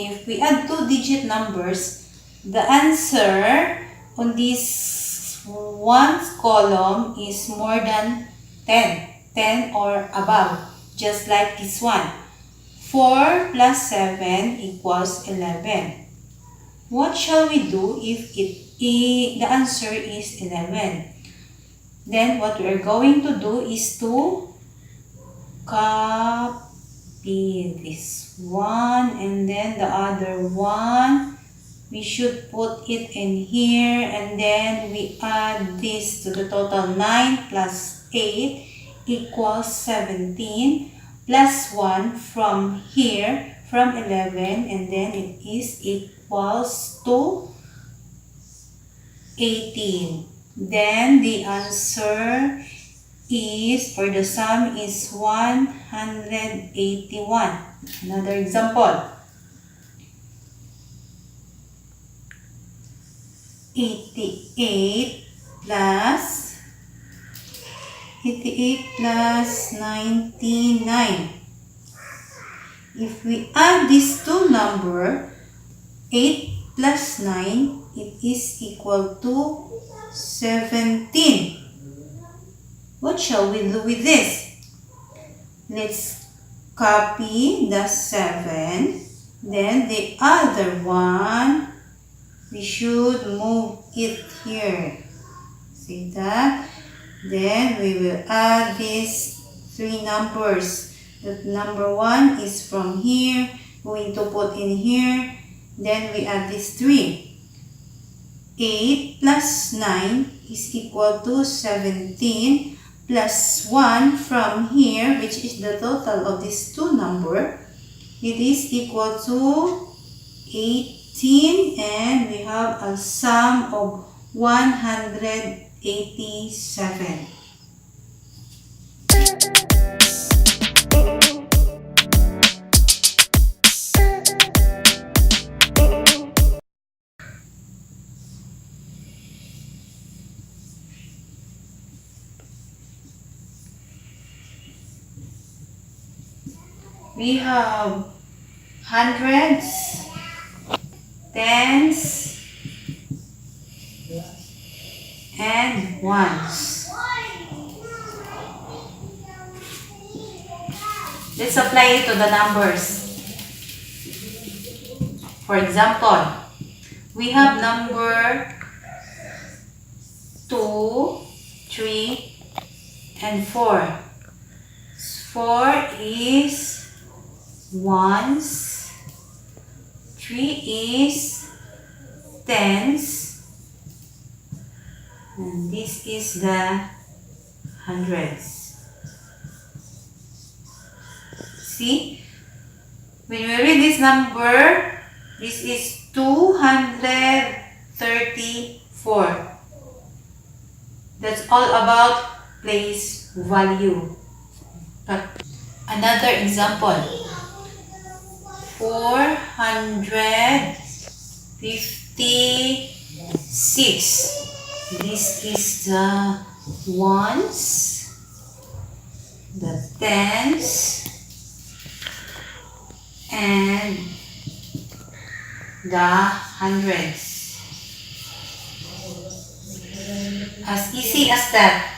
if we add two-digit numbers, the answer on this one column is more than 10 or above, just like this one. 4 plus 7 equals 11. What shall we do if the answer is 11? Then what we are going to do is to copy this one and then the other one. We should put it in here and then we add this to the total. 9 plus 8 equals 17 plus 1 from here, from 11, and then it is equals to 18. Then the answer is, or the sum is 181. Another example. 88 plus 99. If we add these two numbers, 8 plus 9, it is equal to 17. What shall we do with this? Let's copy the 7. Then the other one, we should move it here. See that? Then we will add these three numbers. The number 1 is from here, going to put in here. Then we add these 3. 8 plus 9 is equal to 17 plus 1 from here, which is the total of these two numbers. It is equal to 18, and we have a sum of 187. We have hundreds, tens, and ones. Let's apply it to the numbers. For example, we have number 2, 3, and 4. 4 is ones, 3 is tens, and this is the hundreds. See, when we read this number, this is 234. That's all about place value. Another example. 456. This is the ones, the tens, and the hundreds. As easy as that.